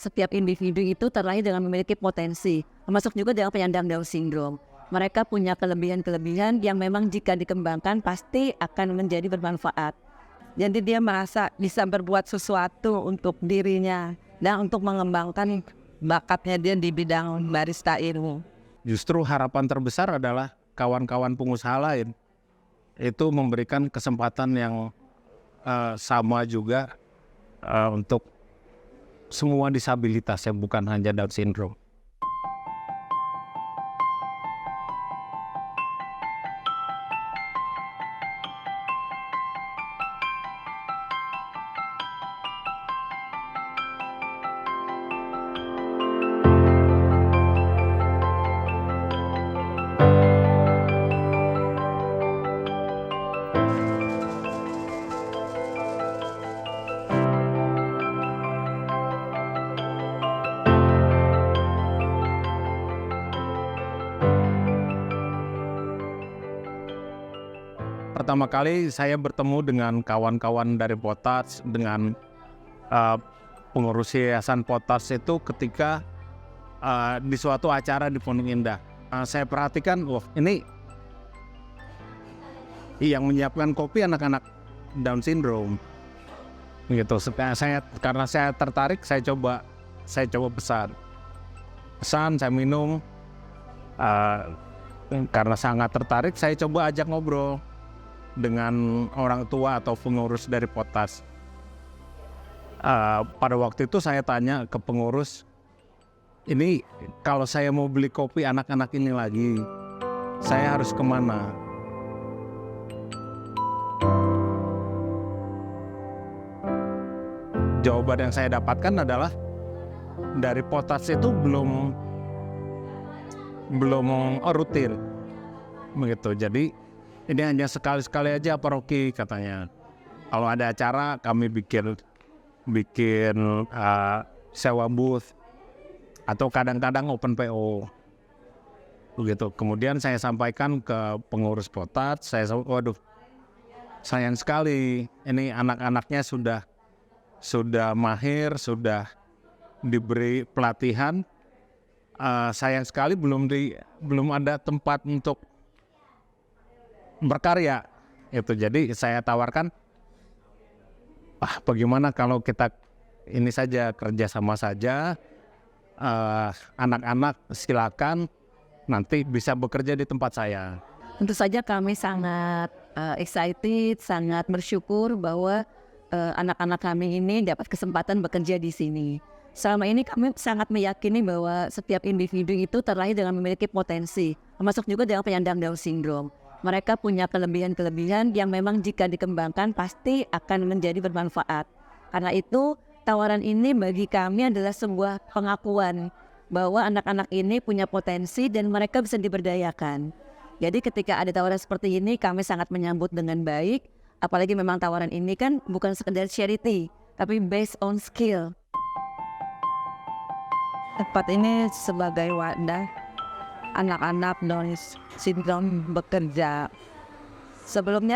setiap individu itu terlahir dengan memiliki potensi, termasuk juga dengan penyandang Down syndrome. Mereka punya kelebihan-kelebihan yang memang jika dikembangkan pasti akan menjadi bermanfaat. Jadi dia merasa bisa berbuat sesuatu untuk dirinya dan untuk mengembangkan bakatnya dia di bidang barista ini. Justru harapan terbesar adalah kawan-kawan pengusaha lain itu memberikan kesempatan yang sama juga untuk semua disabilitas yang bukan hanya Down syndrome. Pertama kali saya bertemu dengan kawan-kawan dari Potats, dengan pengurus yayasan Potats itu ketika di suatu acara di Pondok Indah. Saya perhatikan, wah ini yang menyiapkan kopi anak-anak Down syndrome. Gitu. Karena saya tertarik, saya coba pesan, saya minum. Karena sangat tertarik, saya coba ajak ngobrol dengan orang tua atau pengurus dari Potats. Pada waktu itu saya tanya ke pengurus, ini kalau saya mau beli kopi anak-anak ini lagi, saya harus kemana? Jawaban yang saya dapatkan adalah dari Potats itu belum rutin, begitu. Jadi ini hanya sekali-sekali aja paroki katanya. Kalau ada acara kami bikin sewa booth atau kadang-kadang open PO. Begitu. Kemudian saya sampaikan ke pengurus Potats, waduh, sayang sekali ini anak-anaknya sudah mahir, sudah diberi pelatihan. Sayang sekali belum ada tempat untuk berkarya itu. Jadi saya tawarkan, bagaimana kalau kita ini saja kerjasama saja, anak-anak silakan nanti bisa bekerja di tempat saya. Tentu saja kami sangat excited, sangat bersyukur bahwa anak-anak kami ini dapat kesempatan bekerja di sini. Selama ini kami sangat meyakini bahwa setiap individu itu terlahir dengan memiliki potensi, termasuk juga dengan penyandang Down syndrome. Mereka punya kelebihan-kelebihan yang memang jika dikembangkan pasti akan menjadi bermanfaat. Karena itu tawaran ini bagi kami adalah sebuah pengakuan bahwa anak-anak ini punya potensi dan mereka bisa diberdayakan. Jadi ketika ada tawaran seperti ini kami sangat menyambut dengan baik. Apalagi memang tawaran ini kan bukan sekedar charity, tapi based on skill. Tempat ini sebagai wadah anak-anak Down syndrome bekerja. Sebelum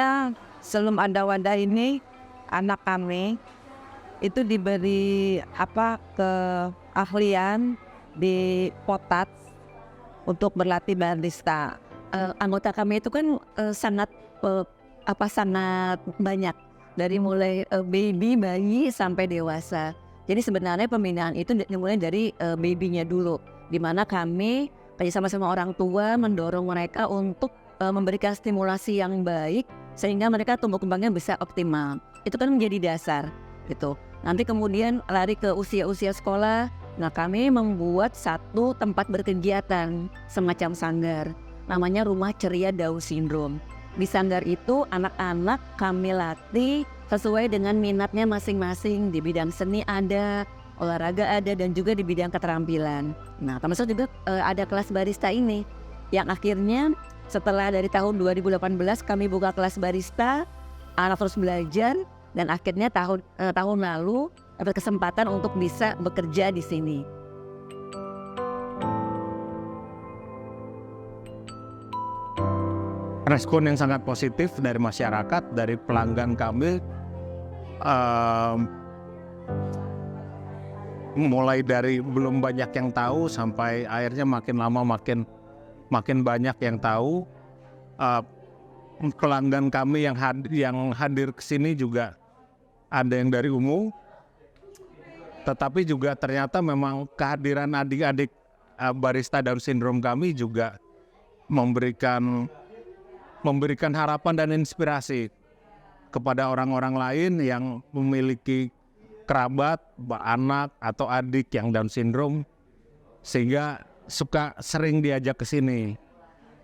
ada wadah ini, anak kami itu diberi keahlian di Potats untuk berlatih barista. Anggota kami itu kan sangat banyak, dari mulai bayi sampai dewasa. Jadi sebenarnya pembinaan itu dimulai dari babynya dulu, di mana kami sama-sama orang tua mendorong mereka untuk memberikan stimulasi yang baik sehingga mereka tumbuh kembangnya bisa optimal. Itu kan menjadi dasar gitu. Nanti kemudian lari ke usia-usia sekolah. Nah, kami membuat satu tempat berkegiatan semacam sanggar, namanya Rumah Ceria Down Syndrome. Di sanggar itu anak-anak kami latih sesuai dengan minatnya masing-masing. Di bidang seni ada, olahraga ada, dan juga di bidang keterampilan. Nah, termasuk juga ada kelas barista ini, yang akhirnya setelah dari tahun 2018 kami buka kelas barista, anak terus belajar, dan akhirnya tahun lalu dapat kesempatan untuk bisa bekerja di sini. Respon yang sangat positif dari masyarakat, dari pelanggan kami, mulai dari belum banyak yang tahu sampai akhirnya makin lama makin banyak yang tahu. Pelanggan kami yang hadir ke sini juga ada yang dari umum, tetapi juga ternyata memang kehadiran adik-adik barista Down syndrome kami juga memberikan harapan dan inspirasi kepada orang-orang lain yang memiliki kerabat, anak atau adik yang Down syndrome, sehingga sering diajak ke sini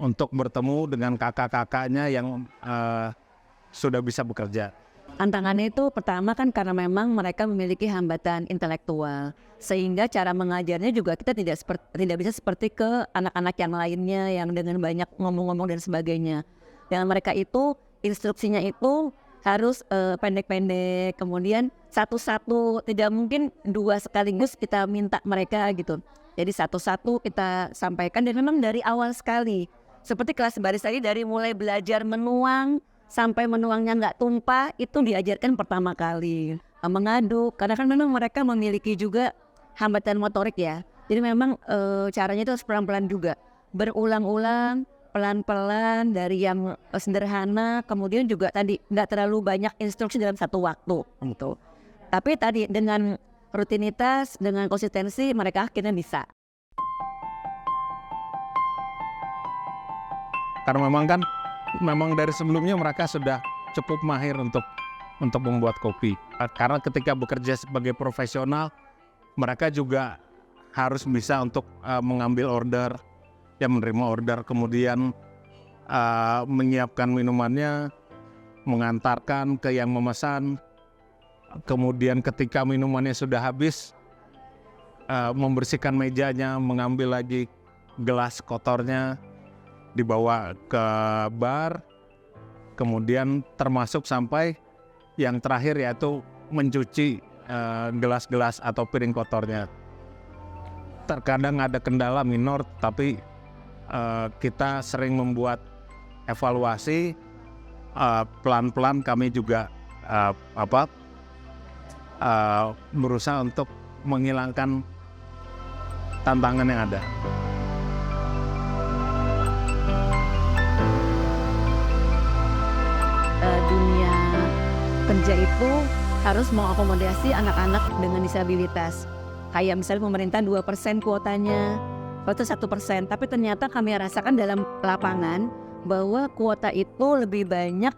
untuk bertemu dengan kakak-kakaknya yang sudah bisa bekerja. Tantangannya itu pertama kan karena memang mereka memiliki hambatan intelektual, sehingga cara mengajarnya juga kita tidak bisa seperti ke anak-anak yang lainnya yang dengan banyak ngomong-ngomong dan sebagainya. Dengan mereka itu instruksinya itu harus pendek-pendek, kemudian satu-satu, tidak mungkin dua sekaligus kita minta mereka gitu. Jadi satu-satu kita sampaikan, dan memang dari awal sekali. Seperti kelas barista ini dari mulai belajar menuang sampai menuangnya nggak tumpah itu diajarkan pertama kali. Mengaduk, karena kan memang mereka memiliki juga hambatan motorik ya. Jadi memang caranya itu harus pelan-pelan juga, berulang-ulang, pelan-pelan dari yang sederhana, kemudian juga tadi nggak terlalu banyak instruksi dalam satu waktu gitu. Tapi tadi dengan rutinitas, dengan konsistensi mereka akhirnya bisa. Karena memang dari sebelumnya mereka sudah cukup mahir untuk membuat kopi. Karena ketika bekerja sebagai profesional, mereka juga harus bisa untuk mengambil order, menerima order, kemudian menyiapkan minumannya, mengantarkan ke yang memesan, kemudian ketika minumannya sudah habis, membersihkan mejanya, mengambil lagi gelas kotornya, dibawa ke bar, kemudian termasuk sampai yang terakhir yaitu mencuci gelas-gelas atau piring kotornya. Terkadang ada kendala minor, tapi kita sering membuat evaluasi, pelan-pelan kami juga berusaha untuk menghilangkan tantangan yang ada. Dunia kerja itu harus mengakomodasi anak-anak dengan disabilitas. Kayak misalnya pemerintah 2% kuotanya, itu 1%. Tapi ternyata kami rasakan dalam lapangan bahwa kuota itu lebih banyak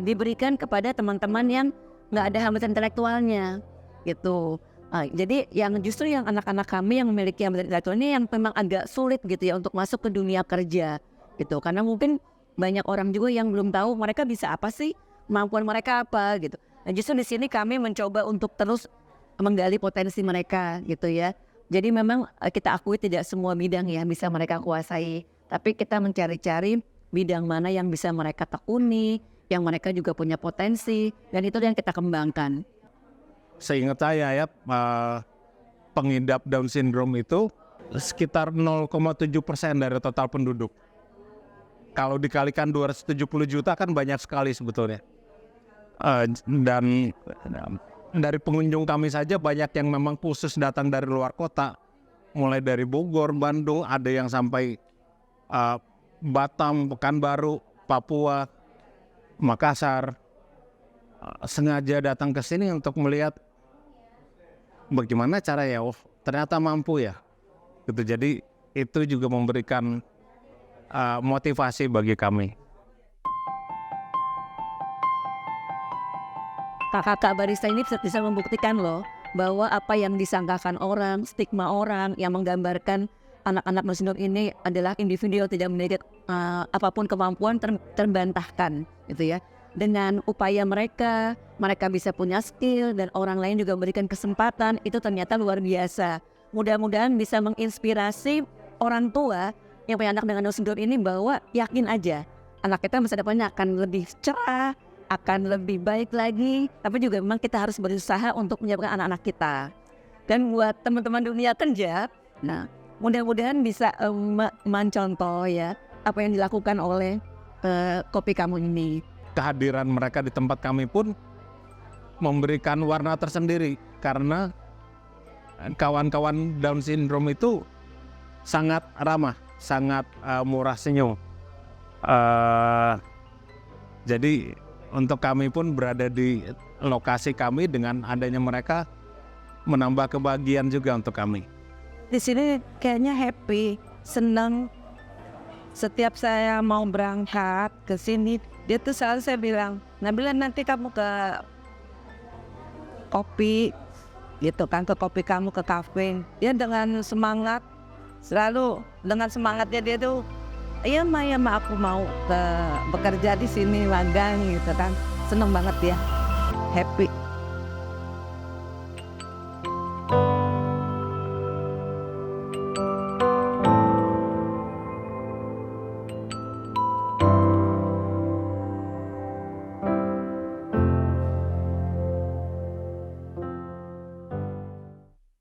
diberikan kepada teman-teman yang nggak ada hambatan intelektualnya gitu. Jadi justru yang anak-anak kami yang memiliki hambatan intelektual ini yang memang agak sulit gitu ya untuk masuk ke dunia kerja gitu. Karena mungkin banyak orang juga yang belum tahu mereka bisa apa sih, kemampuan mereka apa gitu. Nah justru di sini kami mencoba untuk terus menggali potensi mereka gitu ya. Jadi memang kita akui tidak semua bidang ya bisa mereka kuasai, tapi kita mencari-cari bidang mana yang bisa mereka tekuni, yang mereka juga punya potensi, dan itu yang kita kembangkan. Seingat saya ya, pengidap Down syndrome itu sekitar 0,7% dari total penduduk. Kalau dikalikan 270 juta kan banyak sekali sebetulnya. Dan dari pengunjung kami saja banyak yang memang khusus datang dari luar kota. Mulai dari Bogor, Bandung, ada yang sampai Batam, Pekanbaru, Papua, Makassar. Sengaja datang ke sini untuk melihat bagaimana caranya, ternyata mampu ya. Gitu. Jadi itu juga memberikan motivasi bagi kami. Kakak barista ini bisa membuktikan loh bahwa apa yang disangkakan orang, stigma orang yang menggambarkan anak-anak Down syndrome ini adalah individu yang tidak memiliki apapun kemampuan terbantahkan gitu ya. Dengan upaya mereka bisa punya skill dan orang lain juga memberikan kesempatan, itu ternyata luar biasa. Mudah-mudahan bisa menginspirasi orang tua yang punya anak dengan Down syndrome ini bahwa yakin aja anak kita masa depannya akan lebih cerah, akan lebih baik lagi. Tapi juga memang kita harus berusaha untuk menyiapkan anak-anak kita. Dan buat teman-teman dunia kerja, nah mudah-mudahan bisa mencontoh ya apa yang dilakukan oleh Kopi Kamu ini. Kehadiran mereka di tempat kami pun memberikan warna tersendiri karena kawan-kawan Down syndrome itu sangat ramah, sangat murah senyum. Jadi untuk kami pun berada di lokasi kami, dengan adanya mereka menambah kebahagiaan juga untuk kami. Di sini kayaknya happy, senang. Setiap saya mau berangkat ke sini, dia tuh selalu saya bilang, Nabila nanti kamu ke kopi, gitu kan, ke kopi kamu, ke kafe. Dia dengan semangat, selalu dengan semangatnya dia tuh, iya Maya, aku mau bekerja di sini, magang gitu kan. Seneng banget dia, happy.